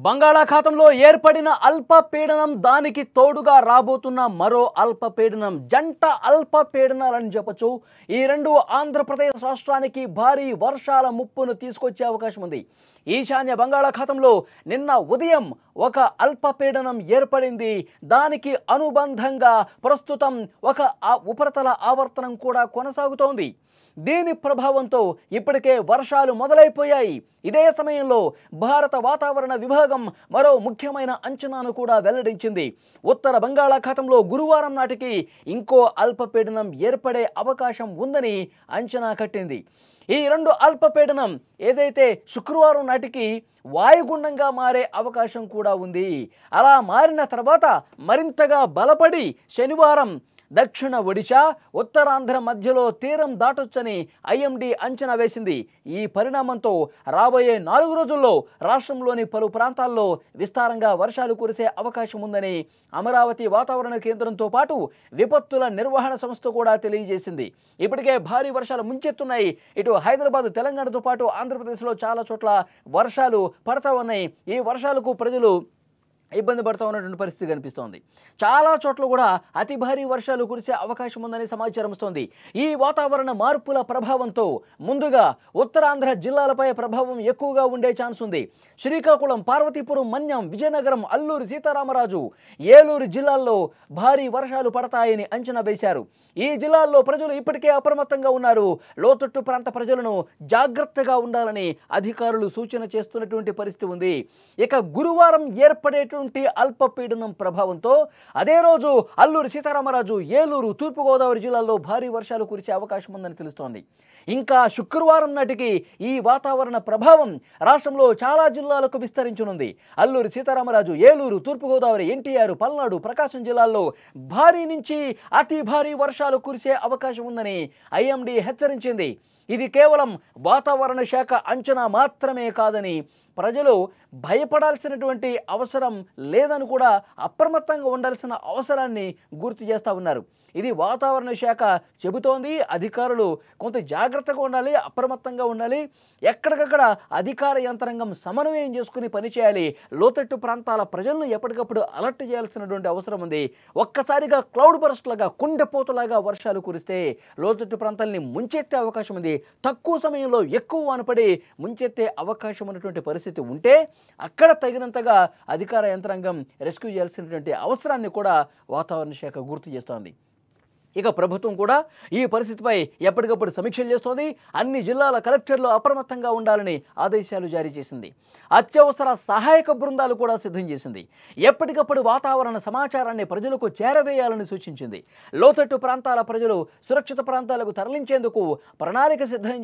బంగాళాఖాతంలో ఏర్పడిన అల్పపీడనం దానికి తోడుగా రాబోతున్న మరో అల్పపీడనం జంట అల్పపీడనాలని చెప్పొచ్చు. ఈ రెండు ఆంధ్రప్రదేశ్ రాష్ట్రానికి భారీ వర్షాల ముప్పును తీసుకొచ్చే అవకాశం ఉంది. ఈశాన్య బంగాళాఖాతంలో నిన్న ఉదయం ఒక అల్పపీడనం ఏర్పడింది. దానికి అనుబంధంగా ప్రస్తుతం ఒక ఉపరితల ఆవర్తనం కూడా కొనసాగుతోంది. దీని ప్రభావంతో ఇప్పటికే వర్షాలు మొదలైపోయాయి. ఇదే సమయంలో భారత వాతావరణ విభాగం మరో ముఖ్యమైన అంచనాను కూడా వెల్లడించింది. ఉత్తర బంగాళాఖాతంలో గురువారం నాటికి ఇంకో అల్పపీడనం ఏర్పడే అవకాశం ఉందని అంచనా కట్టింది. ఈ రెండు అల్పపీడనం ఏదైతే శుక్రవారం నాటికి వాయుగుండంగా మారే అవకాశం కూడా ఉంది. అలా మారిన తర్వాత మరింతగా బలపడి శనివారం దక్షిణ ఒడిశా, ఉత్తరాంధ్ర మధ్యలో తీరం దాటొచ్చని ఐఎండీ అంచనా వేసింది. ఈ పరిణామంతో రాబోయే 4 రోజుల్లో రాష్ట్రంలోని పలు ప్రాంతాల్లో విస్తారంగా వర్షాలు కురిసే అవకాశం ఉందని అమరావతి వాతావరణ కేంద్రంతో పాటు విపత్తుల నిర్వహణ సంస్థ కూడా తెలియజేసింది. ఇప్పటికే భారీ వర్షాలు ముంచెత్తున్నాయి. ఇటు హైదరాబాద్, తెలంగాణతో పాటు ఆంధ్రప్రదేశ్లో చాలా చోట్ల వర్షాలు పడతా ఉన్నాయి. ఈ వర్షాలకు ప్రజలు ఇబ్బంది పడుతూ ఉన్నటువంటి పరిస్థితి కనిపిస్తోంది. చాలా చోట్ల కూడా అతి భారీ వర్షాలు కురిసే అవకాశం ఉందని సమాచారం వస్తోంది. ఈ వాతావరణ మార్పుల ప్రభావంతో ముందుగా ఉత్తరాంధ్ర జిల్లాలపై ప్రభావం ఎక్కువగా ఉండే ఛాన్స్ ఉంది. శ్రీకాకుళం, పార్వతీపురం, మన్యం, విజయనగరం, అల్లూరి సీతారామరాజు, ఏలూరు జిల్లాల్లో భారీ వర్షాలు పడతాయని అంచనా వేశారు. ఈ జిల్లాల్లో ప్రజలు ఇప్పటికే అప్రమత్తంగా ఉన్నారు. లోతట్టు ప్రాంత ప్రజలను జాగ్రత్తగా ఉండాలని అధికారులు సూచన చేస్తున్నటువంటి పరిస్థితి ఉంది. ఇక గురువారం ఏర్పడేటువంటి అల్పపీడనం ప్రభావంతో అదే రోజు అల్లూరి సీతారామరాజు, ఏలూరు, తూర్పుగోదావరి జిల్లాల్లో భారీ వర్షాలు కురిసే అవకాశం ఉందని తెలుస్తోంది. ఇంకా శుక్రవారం నాటికి ఈ వాతావరణ ప్రభావం రాష్ట్రంలో చాలా జిల్లాలకు విస్తరించనుంది. అల్లూరి సీతారామరాజు, ఏలూరు, తూర్పుగోదావరి, ఎన్టీఆర్, పల్నాడు, ప్రకాశం జిల్లాల్లో భారీ నుంచి అతి భారీ వర్షాలు కురిసే అవకాశం ఉందని ఐఎండీ హెచ్చరించింది. ఇది కేవలం వాతావరణ శాఖ అంచనా మాత్రమే కాదని, ప్రజలు భయపడాల్సినటువంటి అవసరం లేదని కూడా అప్రమత్తంగా ఉండాల్సిన అవసరాన్ని గుర్తు చేస్తూ ఉన్నారు. ఇది వాతావరణ శాఖ చెబుతోంది. అధికారులు కొంత జాగ్రత్తగా ఉండాలి, అప్రమత్తంగా ఉండాలి. ఎక్కడికక్కడ అధికార యంత్రాంగం సమన్వయం చేసుకుని పనిచేయాలి. లోతట్టు ప్రాంతాల ప్రజలను ఎప్పటికప్పుడు అలర్ట్ చేయాల్సినటువంటి అవసరం ఉంది. ఒక్కసారిగా క్లౌడ్ బర్స్ట్ లాగా, కుండపోతలాగా వర్షాలు కురిస్తే లోతట్టు ప్రాంతాలని ముంచెత్తే అవకాశం ఉంది. తక్కువ సమయంలో ఎక్కువ వానపడి ముంచెత్తే అవకాశం ఉన్నటువంటి పరిస్థితి ఉంటే అక్కడ తగినంతగా అధికార యంత్రాంగం రెస్క్యూ చేయాల్సినటువంటి అవసరాన్ని కూడా వాతావరణ శాఖ గుర్తు చేస్తోంది. ఇక ప్రభుత్వం కూడా ఈ పరిస్థితిపై ఎప్పటికప్పుడు సమీక్షలు చేస్తోంది. అన్ని జిల్లాల కలెక్టర్లు అప్రమత్తంగా ఉండాలని ఆదేశాలు జారీ చేసింది. అత్యవసర సహాయక బృందాలు కూడా సిద్ధం చేసింది. ఎప్పటికప్పుడు వాతావరణ సమాచారాన్ని ప్రజలకు చేరవేయాలని సూచించింది. లోతట్టు ప్రాంతాల ప్రజలు సురక్షిత ప్రాంతాలకు తరలించేందుకు ప్రణాళిక సిద్ధం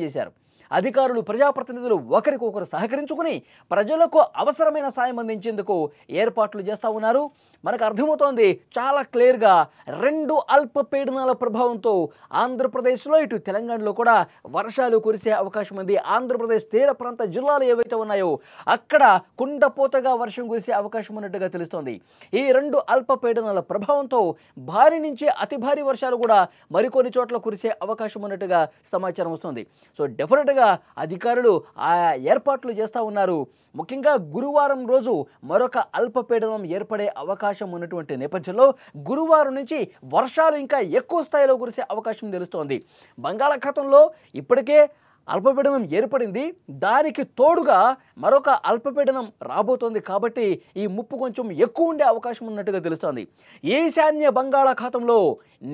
చేశారు. అధికారులు, ప్రజాప్రతినిధులు ఒకరికొకరు సహకరించుకుని ప్రజలకు అవసరమైన సాయం అందించేందుకు ఏర్పాట్లు చేస్తూ ఉన్నారు. మనకు అర్థమవుతోంది చాలా క్లియర్గా 2 అల్పపీడనాల ప్రభావంతో ఆంధ్రప్రదేశ్లో, ఇటు తెలంగాణలో కూడా వర్షాలు కురిసే అవకాశం ఉంది. ఆంధ్రప్రదేశ్ తీర ప్రాంత జిల్లాలు ఏవైతే ఉన్నాయో అక్కడ కుండపోతగా వర్షం కురిసే అవకాశం ఉన్నట్టుగా తెలుస్తోంది. ఈ 2 అల్పపీడనాల ప్రభావంతో భారీ నుంచి అతి భారీ వర్షాలు కూడా మరికొన్ని చోట్ల కురిసే అవకాశం ఉన్నట్టుగా సమాచారం వస్తుంది. సో డెఫినెట్గా అధికారులు ఆ ఏర్పాట్లు చేస్తూ ఉన్నారు. ముఖ్యంగా గురువారం రోజు మరొక అల్పపీడనం ఏర్పడే అవకాశం ఉన్నటువంటి నేపథ్యంలో గురువారం నుంచి వర్షాలు ఇంకా ఎక్కువ స్థాయిలో కురిసే అవకాశం తెలుస్తోంది. బంగాళాఖాతంలో ఇప్పటికే అల్పపీడనం ఏర్పడింది. దానికి తోడుగా మరొక అల్పపీడనం రాబోతోంది. కాబట్టి ఈ ముప్పు కొంచెం ఎక్కువ ఉండే అవకాశం ఉన్నట్టుగా తెలుస్తోంది. ఈశాన్య బంగాళాఖాతంలో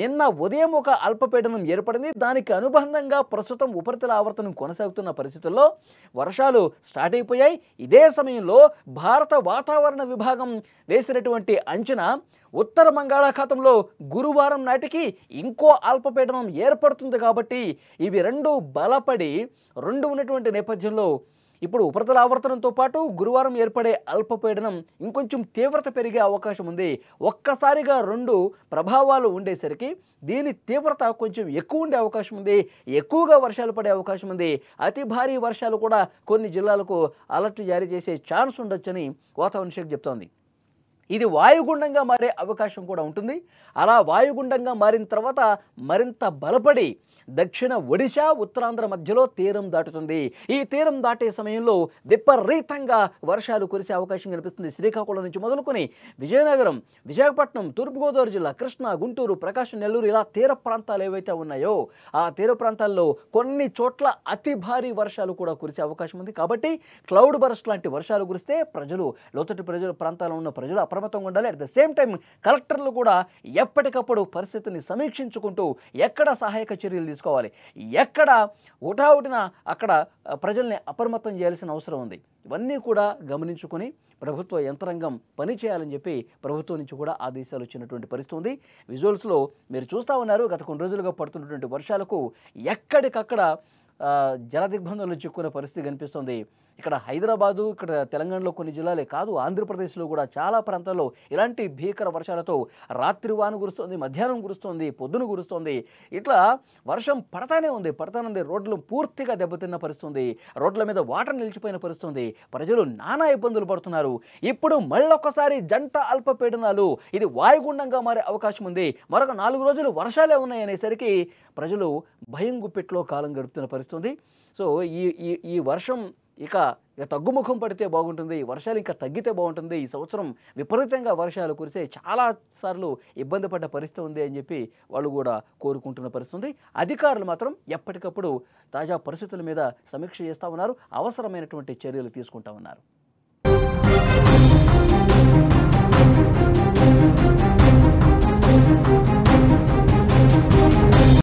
నిన్న ఉదయం ఒక అల్పపీడనం ఏర్పడింది. దానికి అనుబంధంగా ప్రస్తుతం ఉపరితల ఆవర్తనం కొనసాగుతున్న పరిస్థితుల్లో వర్షాలు స్టార్ట్ అయిపోయాయి. ఇదే సమయంలో భారత వాతావరణ విభాగం వేసినటువంటి అంచనా ఉత్తర బంగాళాఖాతంలో గురువారం నాటికి ఇంకో అల్పపీడనం ఏర్పడుతుంది. కాబట్టి ఇవి 2 బలపడి 2 ఉన్నటువంటి నేపథ్యంలో ఇప్పుడు ఉపరితల ఆవర్తనంతో పాటు గురువారం ఏర్పడే అల్పపీడనం ఇంకొంచెం తీవ్రత పెరిగే అవకాశం ఉంది. ఒక్కసారిగా 2 ప్రభావాలు ఉండేసరికి దీని తీవ్రత కొంచెం ఎక్కువ ఉండే అవకాశం ఉంది. ఎక్కువగా వర్షాలు పడే అవకాశం ఉంది. అతి భారీ వర్షాలు కూడా కొన్ని జిల్లాలకు అలర్ట్ జారీ చేసే ఛాన్స్ ఉండొచ్చని వాతావరణ శాఖ చెప్తోంది. ఇది వాయుగుండంగా మారే అవకాశం కూడా ఉంటుంది. అలా వాయుగుండంగా మారిన తర్వాత మరింత బలపడి దక్షిణ ఒడిశా ఉత్తరాంధ్ర మధ్యలో తీరం దాటుతుంది. ఈ తీరం దాటే సమయంలో విపరీతంగా వర్షాలు కురిసే అవకాశం కనిపిస్తుంది. శ్రీకాకుళం నుంచి మొదలుకొని విజయనగరం, విశాఖపట్నం, తూర్పుగోదావరి జిల్లా, కృష్ణా, గుంటూరు, ప్రకాశం, నెల్లూరు ఇలా తీర ప్రాంతాలు ఏవైతే ఉన్నాయో ఆ తీర ప్రాంతాల్లో కొన్ని చోట్ల అతి భారీ వర్షాలు కూడా కురిసే అవకాశం ఉంది. కాబట్టి క్లౌడ్ బరస్ట్ లాంటి వర్షాలు కురిస్తే లోతట్టు ప్రాంతాల్లో ఉన్న ప్రజలు అప్రమత్తంగా ఉండాలి. అట్ ద సేమ్ టైం కలెక్టర్లు కూడా ఎప్పటికప్పుడు పరిస్థితిని సమీక్షించుకుంటూ ఎక్కడ సహాయక చర్యలు తీసుకోవాలి, ఎక్కడ హుటాహుటిన అక్కడ ప్రజల్ని అప్రమత్తం చేయాల్సిన అవసరం ఉంది. ఇవన్నీ కూడా గమనించుకొని ప్రభుత్వ యంత్రాంగం పనిచేయాలని చెప్పి ప్రభుత్వం నుంచి కూడా ఆదేశాలు వచ్చినటువంటి పరిస్థితి ఉంది. విజువల్స్లో మీరు చూస్తూ ఉన్నారు. గత కొన్ని రోజులుగా పడుతున్నటువంటి వర్షాలకు ఎక్కడికక్కడ జల దిగ్బంధంలో చిక్కుకునే పరిస్థితి కనిపిస్తుంది. ఇక్కడ హైదరాబాదు, ఇక్కడ తెలంగాణలో కొన్ని జిల్లాలే కాదు, ఆంధ్రప్రదేశ్లో కూడా చాలా ప్రాంతాల్లో ఇలాంటి భీకర వర్షాలతో రాత్రి వాన కురుస్తోంది, మధ్యాహ్నం కురుస్తోంది, పొద్దున కురుస్తోంది. ఇట్లా వర్షం పడతానే ఉంది. రోడ్లు పూర్తిగా దెబ్బతిన్న పరిస్థితుంది. రోడ్ల మీద వాటర్ నిలిచిపోయిన పరిస్థితుంది. ప్రజలు నానా ఇబ్బందులు పడుతున్నారు. ఇప్పుడు మళ్ళొక్కసారి జంట అల్పపీడనాలు ఇది వాయుగుండంగా మారే అవకాశం ఉంది. మరొక 4 రోజులు వర్షాలే ఉన్నాయనేసరికి ప్రజలు భయం గుప్పెట్లో కాలం గడుపుతున్న పరిస్థితుంది. సో ఈ వర్షం ఇక తగ్గుముఖం పడితే బాగుంటుంది. వర్షాలు ఇంకా తగ్గితే బాగుంటుంది. ఈ సంవత్సరం విపరీతంగా వర్షాలు కురిసే చాలాసార్లు ఇబ్బంది పడ్డ పరిస్థితి ఉంది అని చెప్పి వాళ్ళు కూడా కోరుకుంటున్న పరిస్థితి. అధికారులు మాత్రం ఎప్పటికప్పుడు తాజా పరిస్థితుల మీద సమీక్ష చేస్తూ ఉన్నారు. అవసరమైనటువంటి చర్యలు తీసుకుంటా ఉన్నారు.